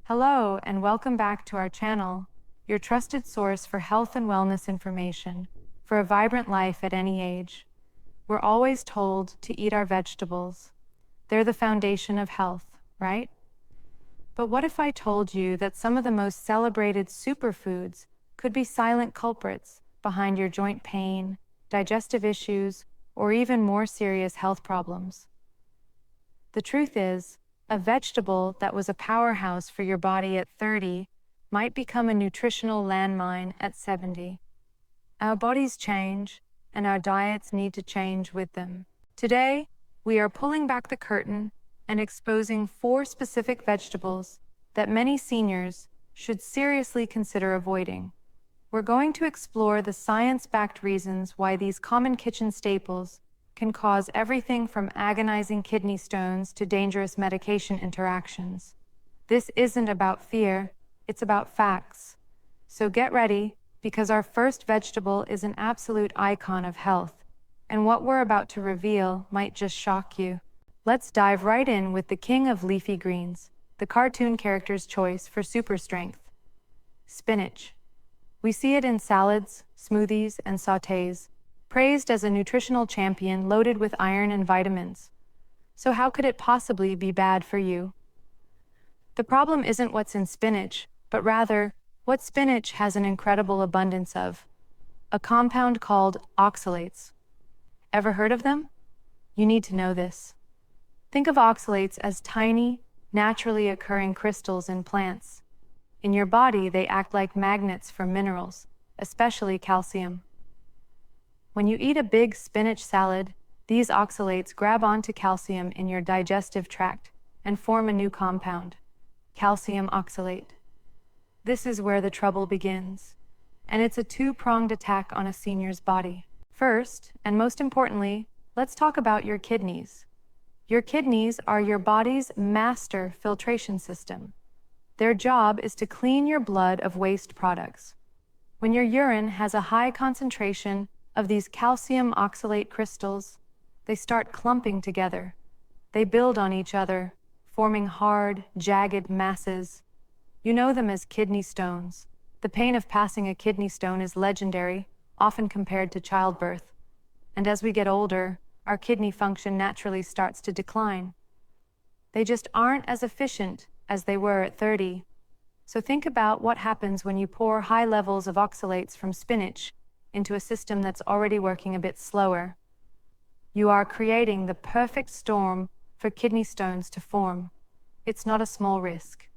Hello, and welcome back to our channel, your trusted source for health and wellness information for a vibrant life at any age. We're always told to eat our vegetables. They're the foundation of health, right? But what if I told you that some of the most celebrated superfoods could be silent culprits behind your joint pain, digestive issues, or even more serious health problems? The truth is, a vegetable that was a powerhouse for your body at 30 might become a nutritional landmine at 70. Our bodies change, and our diets need to change with them. Today, we are pulling back the curtain and exposing 4 specific vegetables that many seniors should seriously consider avoiding. We're going to explore the science-backed reasons why these common kitchen staples can cause everything from agonizing kidney stones to dangerous medication interactions. This isn't about fear, it's about facts. So get ready, because our first vegetable is an absolute icon of health, and what we're about to reveal might just shock you. Let's dive right in with the king of leafy greens, the cartoon character's choice for super strength: spinach. We see it in salads, smoothies, and sautés, praised as a nutritional champion loaded with iron and vitamins. So how could it possibly be bad for you? The problem isn't what's in spinach, but rather what spinach has an incredible abundance of: a compound called oxalates. Ever heard of them? You need to know this. Think of oxalates as tiny, naturally occurring crystals in plants. In your body, they act like magnets for minerals, especially calcium. When you eat a big spinach salad, these oxalates grab onto calcium in your digestive tract and form a new compound, calcium oxalate. This is where the trouble begins, and it's a two-pronged attack on a senior's body. First, and most importantly, let's talk about your kidneys. Your kidneys are your body's master filtration system. Their job is to clean your blood of waste products. When your urine has a high concentration of these calcium oxalate crystals, they start clumping together. They build on each other, forming hard, jagged masses. You know them as kidney stones. The pain of passing a kidney stone is legendary, often compared to childbirth. And as we get older, our kidney function naturally starts to decline. They just aren't as efficient as they were at 30. So think about what happens when you pour high levels of oxalates from spinach into a system that's already working a bit slower. You are creating the perfect storm for kidney stones to form. It's not a small risk.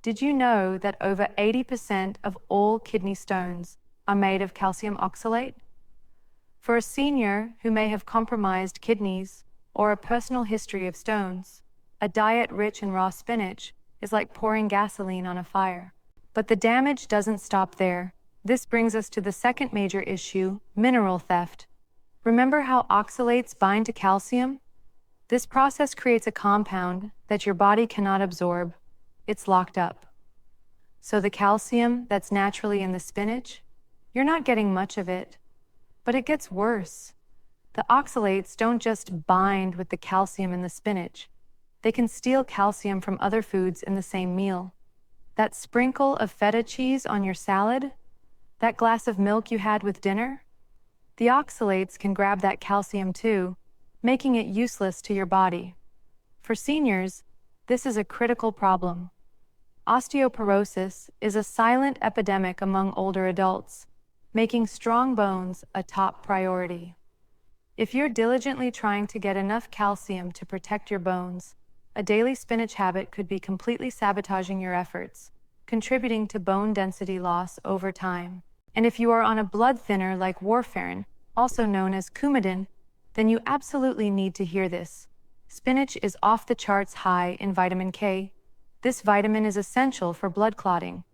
Did you know that over 80% of all kidney stones are made of calcium oxalate? For a senior who may have compromised kidneys or a personal history of stones, a diet rich in raw spinach is like pouring gasoline on a fire. But the damage doesn't stop there. This brings us to the second major issue: mineral theft. Remember how oxalates bind to calcium? This process creates a compound that your body cannot absorb. It's locked up. So the calcium that's naturally in the spinach, you're not getting much of it. But it gets worse. The oxalates don't just bind with the calcium in the spinach. They can steal calcium from other foods in the same meal. That sprinkle of feta cheese on your salad? That glass of milk you had with dinner? The oxalates can grab that calcium too, making it useless to your body. For seniors, this is a critical problem. Osteoporosis is a silent epidemic among older adults, making strong bones a top priority. If you're diligently trying to get enough calcium to protect your bones, a daily spinach habit could be completely sabotaging your efforts, contributing to bone density loss over time. And if you are on a blood thinner like warfarin, also known as Coumadin, then you absolutely need to hear this. Spinach is off the charts high in vitamin K. This vitamin is essential for blood clotting.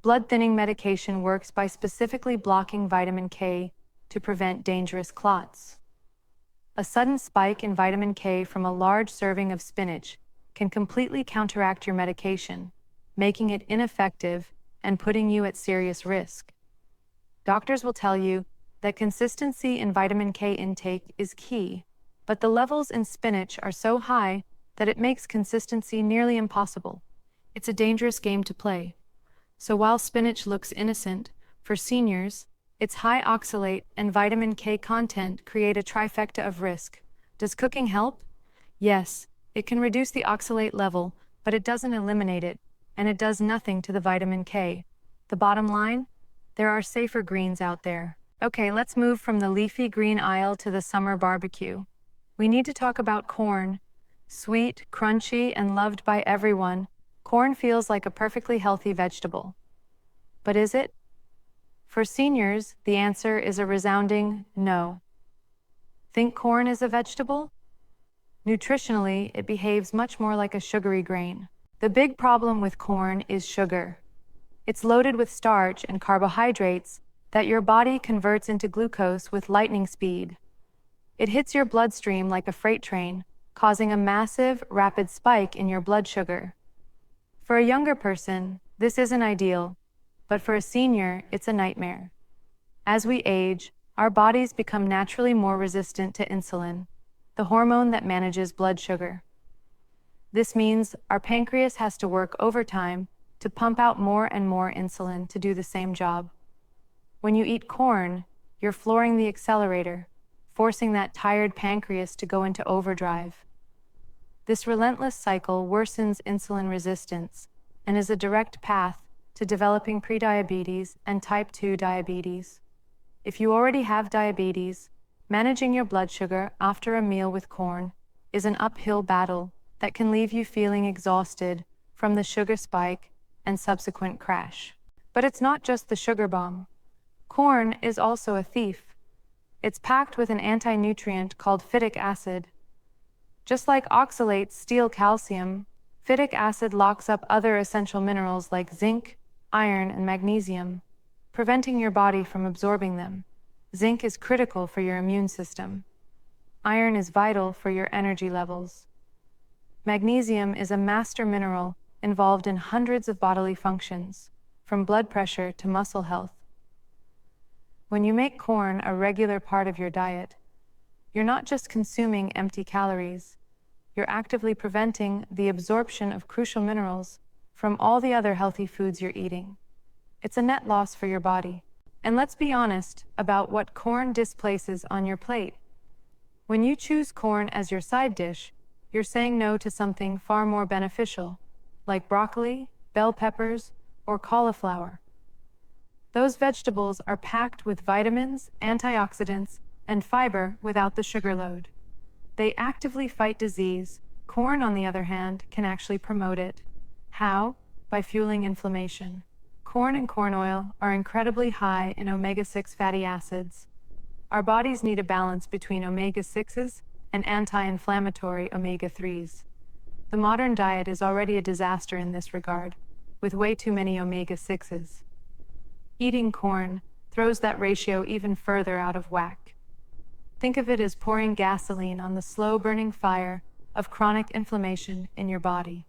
Blood thinning medication works by specifically blocking vitamin K to prevent dangerous clots. A sudden spike in vitamin K from a large serving of spinach can completely counteract your medication, making it ineffective and putting you at serious risk. Doctors will tell you that consistency in vitamin K intake is key, but the levels in spinach are so high that it makes consistency nearly impossible. It's a dangerous game to play. So while spinach looks innocent, for seniors, its high oxalate and vitamin K content create a trifecta of risk. Does cooking help? Yes, it can reduce the oxalate level, but it doesn't eliminate it, and it does nothing to the vitamin K. The bottom line? There are safer greens out there. Okay, let's move from the leafy green aisle to the summer barbecue. We need to talk about corn. Sweet, crunchy, and loved by everyone, corn feels like a perfectly healthy vegetable. But is it? For seniors, the answer is a resounding no. Think corn is a vegetable? Nutritionally, it behaves much more like a sugary grain. The big problem with corn is sugar. It's loaded with starch and carbohydrates that your body converts into glucose with lightning speed. It hits your bloodstream like a freight train, causing a massive, rapid spike in your blood sugar. For a younger person, this isn't ideal, but for a senior, it's a nightmare. As we age, our bodies become naturally more resistant to insulin, the hormone that manages blood sugar. This means our pancreas has to work overtime to pump out more and more insulin to do the same job. When you eat corn, you're flooring the accelerator, forcing that tired pancreas to go into overdrive. This relentless cycle worsens insulin resistance and is a direct path to developing prediabetes and type 2 diabetes. If you already have diabetes, managing your blood sugar after a meal with corn is an uphill battle that can leave you feeling exhausted from the sugar spike and subsequent crash. But it's not just the sugar bomb. Corn is also a thief. It's packed with an anti-nutrient called phytic acid. Just like oxalates steal calcium, phytic acid locks up other essential minerals like zinc, iron, and magnesium, preventing your body from absorbing them. Zinc is critical for your immune system. Iron is vital for your energy levels. Magnesium is a master mineral involved in hundreds of bodily functions, from blood pressure to muscle health. When you make corn a regular part of your diet, you're not just consuming empty calories, you're actively preventing the absorption of crucial minerals from all the other healthy foods you're eating. It's a net loss for your body. And let's be honest about what corn displaces on your plate. When you choose corn as your side dish, you're saying no to something far more beneficial, like broccoli, bell peppers, or cauliflower. Those vegetables are packed with vitamins, antioxidants, and fiber without the sugar load. They actively fight disease. Corn, on the other hand, can actually promote it. How? By fueling inflammation. Corn and corn oil are incredibly high in omega-6 fatty acids. Our bodies need a balance between omega-6s and anti-inflammatory omega-3s. The modern diet is already a disaster in this regard, with way too many omega-6s. Eating corn throws that ratio even further out of whack. Think of it as pouring gasoline on the slow-burning fire of chronic inflammation in your body.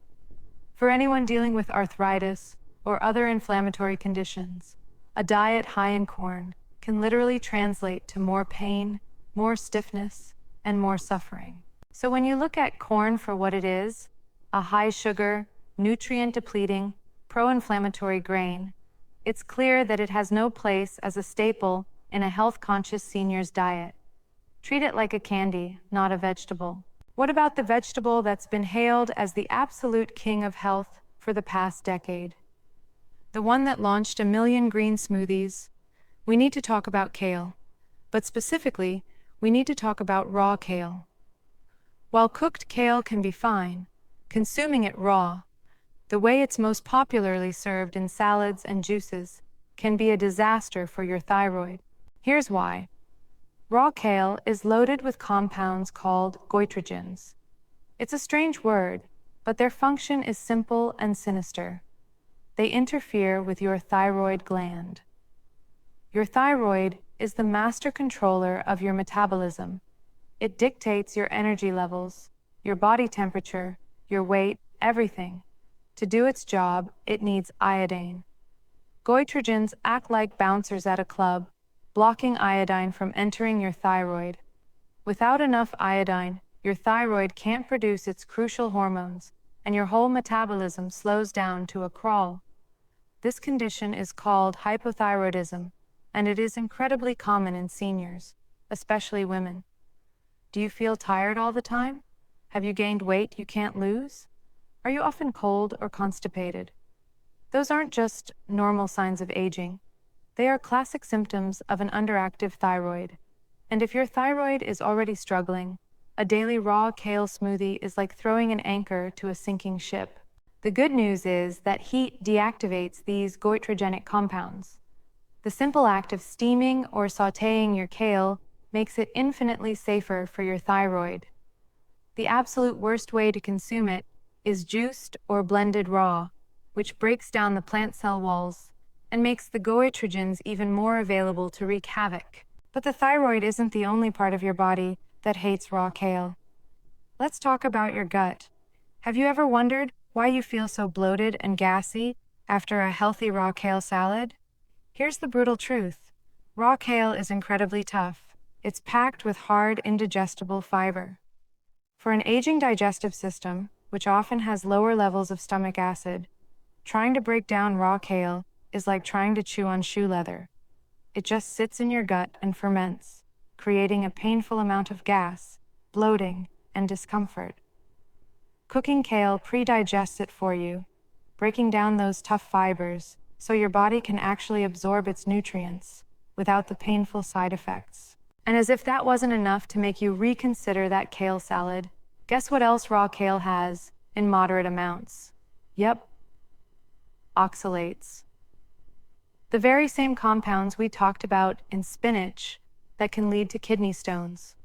For anyone dealing with arthritis or other inflammatory conditions, a diet high in corn can literally translate to more pain, more stiffness, and more suffering. So when you look at corn for what it is, a high-sugar, nutrient-depleting, pro-inflammatory grain, it's clear that it has no place as a staple in a health-conscious senior's diet. Treat it like a candy, not a vegetable. What about the vegetable that's been hailed as the absolute king of health for the past decade? The one that launched 1 million green smoothies? We need to talk about kale. But specifically, we need to talk about raw kale. While cooked kale can be fine, consuming it raw, the way it's most popularly served in salads and juices, can be a disaster for your thyroid. Here's why. Raw kale is loaded with compounds called goitrogens. It's a strange word, but their function is simple and sinister. They interfere with your thyroid gland. Your thyroid is the master controller of your metabolism. It dictates your energy levels, your body temperature, your weight, everything. To do its job, it needs iodine. Goitrogens act like bouncers at a club, blocking iodine from entering your thyroid. Without enough iodine, your thyroid can't produce its crucial hormones, and your whole metabolism slows down to a crawl. This condition is called hypothyroidism, and it is incredibly common in seniors, especially women. Do you feel tired all the time? Have you gained weight you can't lose? Are you often cold or constipated? Those aren't just normal signs of aging. They are classic symptoms of an underactive thyroid. And if your thyroid is already struggling, a daily raw kale smoothie is like throwing an anchor to a sinking ship. The good news is that heat deactivates these goitrogenic compounds. The simple act of steaming or sautéing your kale makes it infinitely safer for your thyroid. The absolute worst way to consume it is juiced or blended raw, which breaks down the plant cell walls and makes the goitrogens even more available to wreak havoc. But the thyroid isn't the only part of your body that hates raw kale. Let's talk about your gut. Have you ever wondered why you feel so bloated and gassy after a healthy raw kale salad? Here's the brutal truth. Raw kale is incredibly tough. It's packed with hard, indigestible fiber. For an aging digestive system, which often has lower levels of stomach acid, trying to break down raw kale is like trying to chew on shoe leather. It just sits in your gut and ferments, creating a painful amount of gas, bloating, and discomfort. Cooking kale pre-digests it for you, breaking down those tough fibers so your body can actually absorb its nutrients without the painful side effects. And as if that wasn't enough to make you reconsider that kale salad, guess what else raw kale has in moderate amounts? Yep, oxalates. The very same compounds we talked about in spinach that can lead to kidney stones.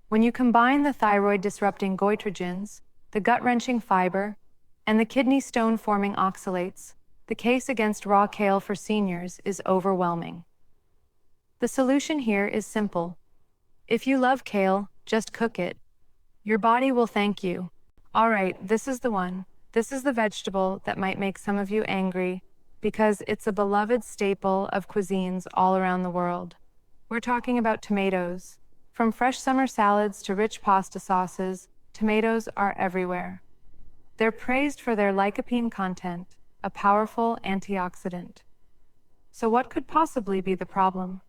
When you combine the thyroid-disrupting goitrogens, the gut-wrenching fiber, and the kidney stone-forming oxalates, the case against raw kale for seniors is overwhelming. The solution here is simple. If you love kale, just cook it. Your body will thank you. All right, this is the one. This is the vegetable that might make some of you angry because it's a beloved staple of cuisines all around the world. We're talking about tomatoes. From fresh summer salads to rich pasta sauces, tomatoes are everywhere. They're praised for their lycopene content, a powerful antioxidant. So what could possibly be the problem?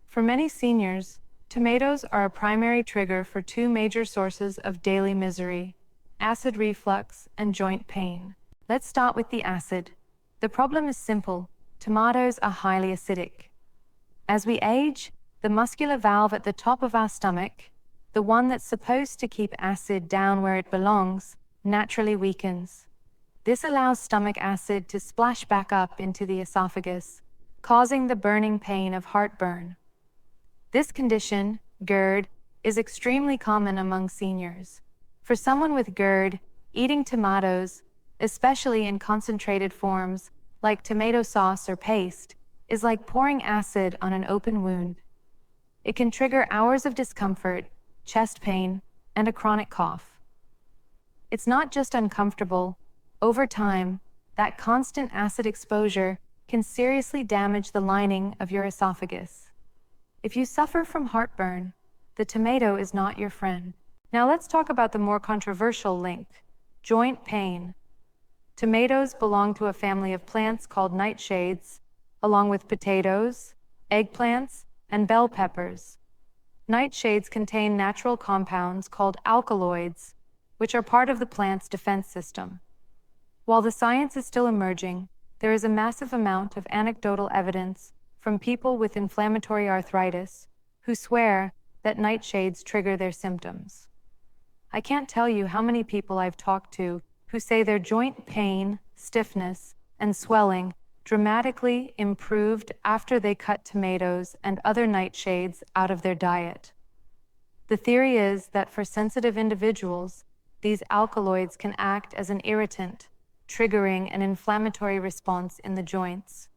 For many seniors, tomatoes are a primary trigger for two major sources of daily misery: acid reflux and joint pain. Let's start with the acid. The problem is simple. Tomatoes are highly acidic. As we age, the muscular valve at the top of our stomach, the one that's supposed to keep acid down where it belongs, naturally weakens. This allows stomach acid to splash back up into the esophagus, causing the burning pain of heartburn. This condition, GERD, is extremely common among seniors. For someone with GERD, eating tomatoes, especially in concentrated forms like tomato sauce or paste, is like pouring acid on an open wound. It can trigger hours of discomfort, chest pain, and a chronic cough. It's not just uncomfortable. Over time, that constant acid exposure can seriously damage the lining of your esophagus. If you suffer from heartburn, the tomato is not your friend. Now let's talk about the more controversial link: joint pain. Tomatoes belong to a family of plants called nightshades, along with potatoes, eggplants, and bell peppers. Nightshades contain natural compounds called alkaloids, which are part of the plant's defense system. While the science is still emerging, there is a massive amount of anecdotal evidence from people with inflammatory arthritis who swear that nightshades trigger their symptoms. I can't tell you how many people I've talked to who say their joint pain, stiffness, and swelling dramatically improved after they cut tomatoes and other nightshades out of their diet. The theory is that for sensitive individuals, these alkaloids can act as an irritant, triggering an inflammatory response in the joints.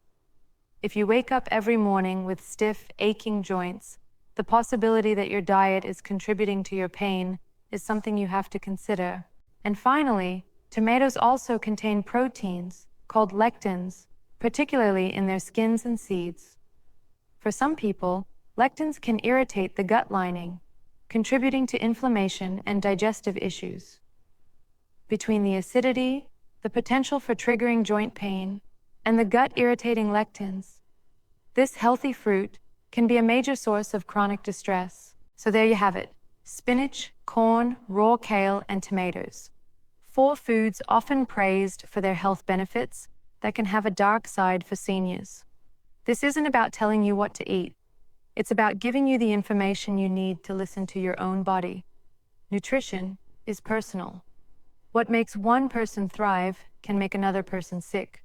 If you wake up every morning with stiff, aching joints, the possibility that your diet is contributing to your pain is something you have to consider. And finally, tomatoes also contain proteins called lectins, particularly in their skins and seeds. For some people, lectins can irritate the gut lining, contributing to inflammation and digestive issues. between the acidity, the potential for triggering joint pain, and the gut-irritating lectins. This healthy fruit can be a major source of chronic distress. So there you have it: spinach, corn, raw kale, and tomatoes. 4 foods often praised for their health benefits that can have a dark side for seniors. This isn't about telling you what to eat. It's about giving you the information you need to listen to your own body. Nutrition is personal. What makes one person thrive can make another person sick.